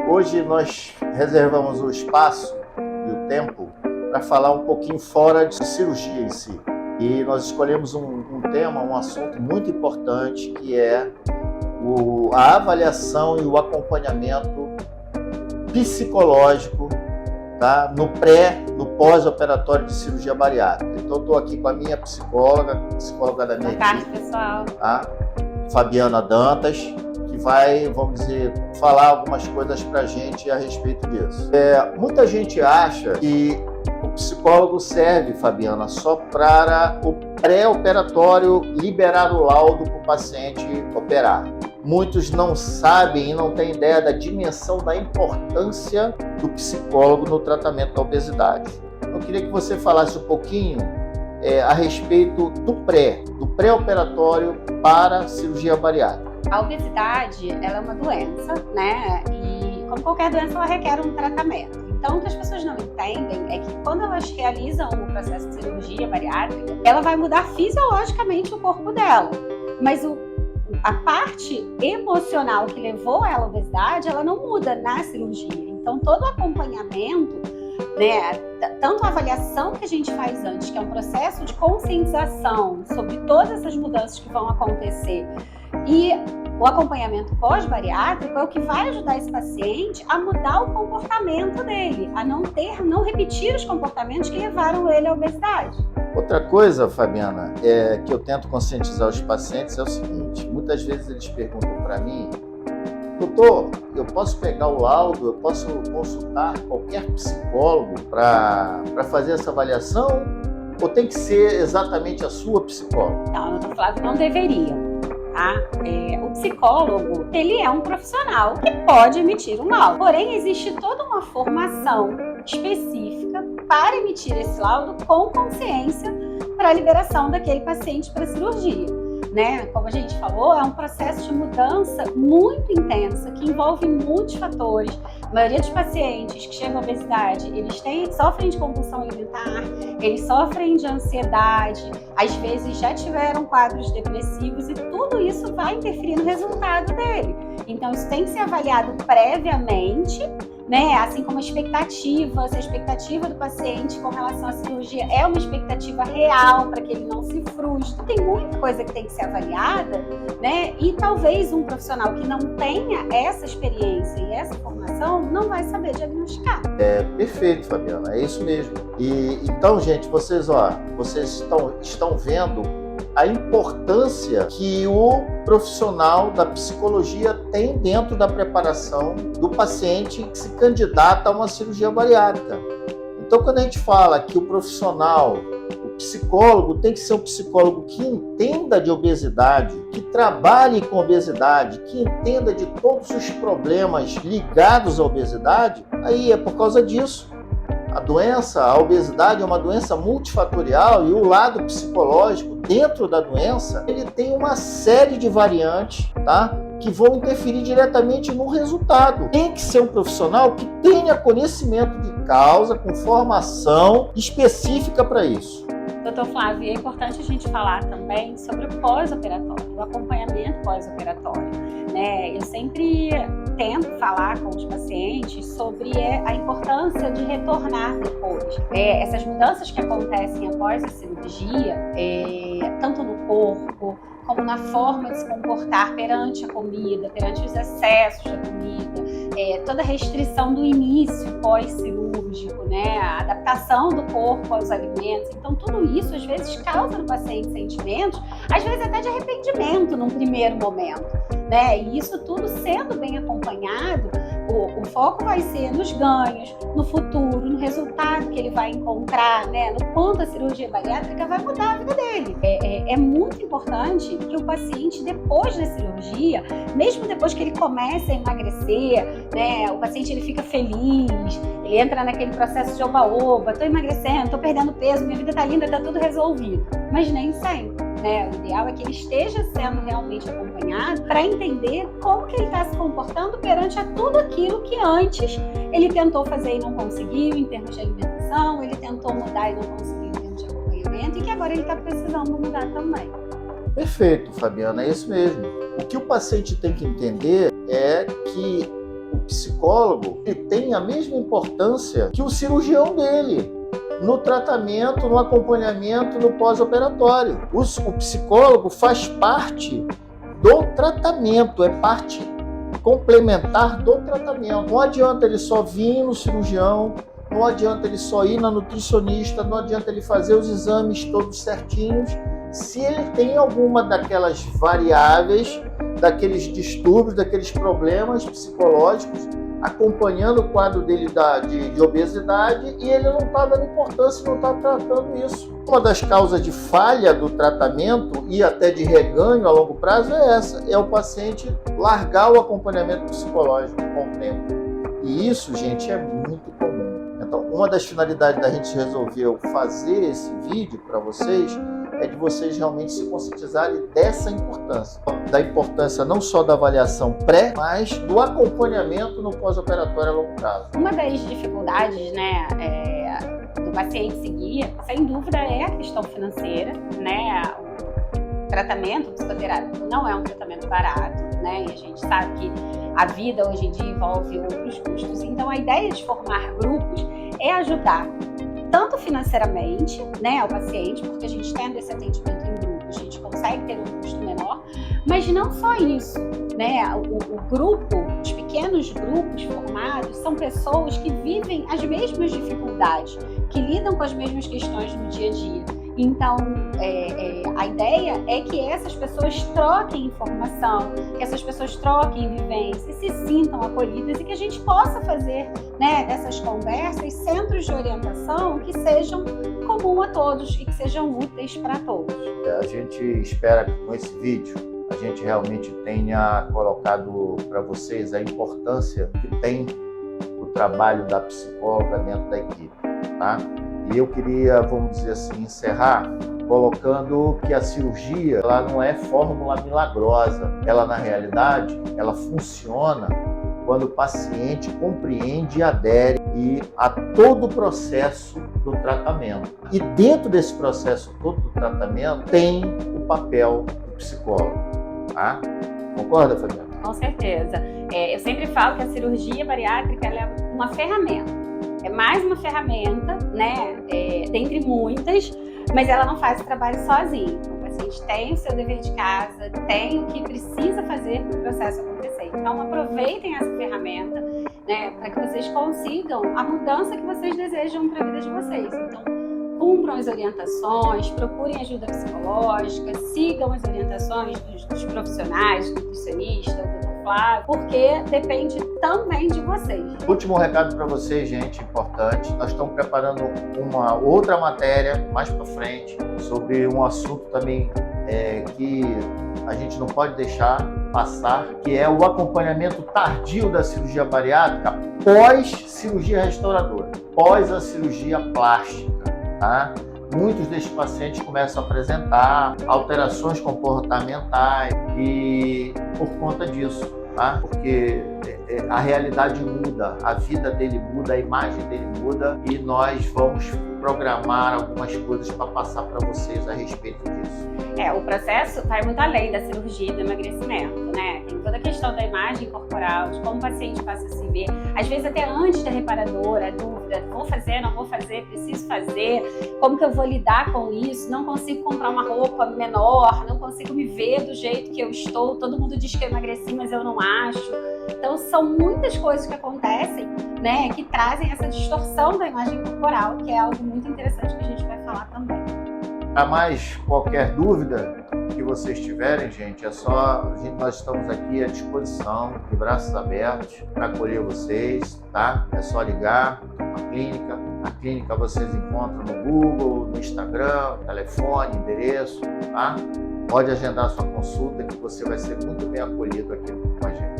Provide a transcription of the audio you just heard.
Hoje nós reservamos o espaço e o tempo para falar um pouquinho fora de cirurgia em si. E nós escolhemos um tema, um assunto muito importante, que é a avaliação e o acompanhamento psicológico, tá? No pós-operatório de cirurgia bariátrica. Então, eu estou aqui com a minha psicóloga da minha equipe, pessoal. tá? Fabiana Dantas, que vai, vamos dizer, falar algumas coisas para a gente a respeito disso. Muita gente acha que o psicólogo serve, Fabiana, só para o pré-operatório liberar o laudo para o paciente operar. Muitos não sabem e não têm ideia da dimensão da importância do psicólogo no tratamento da obesidade. Eu queria que você falasse um pouquinho a respeito do pré-operatório para a cirurgia bariátrica. A obesidade, ela é uma doença, né? E como qualquer doença, ela requer um tratamento. Então, o que as pessoas não entendem é que quando elas realizam o processo de cirurgia bariátrica, ela vai mudar fisiologicamente o corpo dela. Mas a parte emocional que levou ela à obesidade, ela não muda na cirurgia. Então, todo o acompanhamento, né, tanto a avaliação que a gente faz antes, que é um processo de conscientização sobre todas essas mudanças que vão acontecer, e o acompanhamento pós-bariátrico é o que vai ajudar esse paciente a mudar o comportamento dele, a não repetir os comportamentos que levaram ele à obesidade. Outra coisa, Fabiana, que eu tento conscientizar os pacientes é o seguinte: muitas vezes eles perguntam para mim, doutor, eu posso pegar o laudo, eu posso consultar qualquer psicólogo para fazer essa avaliação, ou tem que ser exatamente a sua psicóloga? Não, doutor Flávio, não deveria. Tá? O psicólogo, ele é um profissional que pode emitir um laudo, porém existe toda uma formação específica para emitir esse laudo com consciência para a liberação daquele paciente para cirurgia, né? Como a gente falou, é um processo de mudança muito intensa que envolve muitos fatores. A maioria dos pacientes que chegam à obesidade, eles sofrem de compulsão alimentar, eles sofrem de ansiedade, às vezes já tiveram quadros depressivos e tudo isso vai interferir no resultado dele. Então isso tem que ser avaliado previamente, né? Assim como se a expectativa do paciente com relação à cirurgia é uma expectativa real para que ele não se frustre. Tem muita coisa que tem que ser avaliada, né? E talvez um profissional que não tenha essa experiência e essa formação não vai saber diagnosticar. Perfeito, Fabiana, é isso mesmo. E então, gente, vocês estão vendo a importância que o profissional da psicologia tem dentro da preparação do paciente que se candidata a uma cirurgia bariátrica. Então, quando a gente fala que o profissional, o psicólogo, tem que ser um psicólogo que entenda de obesidade, que trabalhe com obesidade, que entenda de todos os problemas ligados à obesidade, aí é por causa disso. A obesidade é uma doença multifatorial e o lado psicológico dentro da doença, ele tem uma série de variantes, tá? Que vão interferir diretamente no resultado. Tem que ser um profissional que tenha conhecimento de causa, com formação específica para isso. Doutor Flávio, é importante a gente falar também sobre o pós-operatório, o acompanhamento pós-operatório, né? Eu sempre tento falar com os pacientes sobre a importância de retornar depois. Essas mudanças que acontecem após a cirurgia, tanto no corpo, como na forma de se comportar perante a comida, perante os excessos da comida, toda a restrição do início pós-cirúrgico, né? A adaptação do corpo aos alimentos. Então, tudo isso, às vezes, causa no paciente sentimentos, às vezes até de arrependimento num primeiro momento, né? E isso tudo sendo bem acompanhado, o foco vai ser nos ganhos, no futuro, no resultado que ele vai encontrar, né? No quanto a cirurgia bariátrica vai mudar a vida dele. É muito importante que o paciente, depois da cirurgia, mesmo depois que ele começa a emagrecer, né? O paciente ele fica feliz, ele entra naquele processo de oba-oba, tô emagrecendo, tô perdendo peso, minha vida tá linda, tá tudo resolvido. Mas nem sempre. Né? O ideal é que ele esteja sendo realmente acompanhado para entender como que ele está se comportando perante a tudo aquilo que antes ele tentou fazer e não conseguiu em termos de alimentação, ele tentou mudar e não conseguiu em termos de acompanhamento e que agora ele está precisando mudar também. Perfeito, Fabiana, é isso mesmo. O que o paciente tem que entender é que o psicólogo ele tem a mesma importância que o cirurgião dele no tratamento, no acompanhamento, no pós-operatório. O psicólogo faz parte do tratamento, é parte complementar do tratamento. Não adianta ele só vir no cirurgião, não adianta ele só ir na nutricionista, não adianta ele fazer os exames todos certinhos, se ele tem alguma daquelas variáveis, daqueles distúrbios, daqueles problemas psicológicos, acompanhando o quadro dele de obesidade e ele não está dando importância, não está tratando isso. Uma das causas de falha do tratamento e até de reganho a longo prazo é essa, é o paciente largar o acompanhamento psicológico com o tempo. E isso, gente, é muito comum. Então, uma das finalidades da gente resolveu fazer esse vídeo para vocês é de vocês realmente se conscientizarem dessa importância. Da importância não só da avaliação pré, mas do acompanhamento no pós-operatório a longo prazo. Uma das dificuldades, né, do paciente seguir, sem dúvida, é a questão financeira, né? O tratamento psicoterápico não é um tratamento barato, né? E a gente sabe que a vida hoje em dia envolve outros custos. Então, a ideia de formar grupos é ajudar tanto financeiramente, né, ao paciente, porque a gente tendo esse atendimento em grupo, a gente consegue ter um custo menor, mas não só isso, né, o grupo, os pequenos grupos formados são pessoas que vivem as mesmas dificuldades, que lidam com as mesmas questões no dia a dia. Então, a ideia é que essas pessoas troquem informação, que essas pessoas troquem vivências, se sintam acolhidas e que a gente possa fazer, né, dessas conversas centros de orientação que sejam comum a todos e que sejam úteis para todos. A gente espera que com esse vídeo a gente realmente tenha colocado para vocês a importância que tem o trabalho da psicóloga dentro da equipe, tá? E eu queria, vamos dizer assim, encerrar colocando que a cirurgia ela não é fórmula milagrosa. Ela, na realidade, ela funciona quando o paciente compreende e adere a todo o processo do tratamento. E dentro desse processo todo do tratamento tem o papel do psicólogo. Tá? Concorda, Fabiana? Com certeza. Eu sempre falo que a cirurgia bariátrica ela é uma ferramenta. É mais uma ferramenta, né, dentre muitas, mas ela não faz o trabalho sozinho. O paciente tem o seu dever de casa, tem o que precisa fazer para o processo acontecer. Então, aproveitem essa ferramenta, né, para que vocês consigam a mudança que vocês desejam para a vida de vocês. Então, cumpram as orientações, procurem ajuda psicológica, sigam as orientações dos profissionais, do nutricionista, do Dr. Flávio, porque depende também de vocês. Último recado para vocês, gente, importante. Nós estamos preparando uma outra matéria mais para frente sobre um assunto também que a gente não pode deixar passar, que é o acompanhamento tardio da cirurgia bariátrica pós-cirurgia restauradora, pós a cirurgia plástica. Tá? Muitos desses pacientes começam a apresentar alterações comportamentais e por conta disso, tá? Porque a realidade muda, a vida dele muda, a imagem dele muda e nós vamos programar algumas coisas para passar para vocês a respeito disso. O processo vai muito além da cirurgia e do emagrecimento, né? Tem toda a questão da imagem corporal, de como o paciente passa a se ver. Às vezes até antes da reparadora, a dúvida, vou fazer, não vou fazer, preciso fazer, como que eu vou lidar com isso? Não consigo comprar uma roupa menor, não consigo me ver do jeito que eu estou, todo mundo diz que eu emagreci, mas eu não acho. Então são muitas coisas que acontecem, né, que trazem essa distorção da imagem corporal, que é algo muito interessante que a gente vai falar também. A mais qualquer dúvida que vocês tiverem, gente, nós estamos aqui à disposição, de braços abertos, para acolher vocês, tá? É só ligar a clínica. A clínica vocês encontram no Google, no Instagram, telefone, endereço, tá? Pode agendar sua consulta que você vai ser muito bem acolhido aqui com a gente.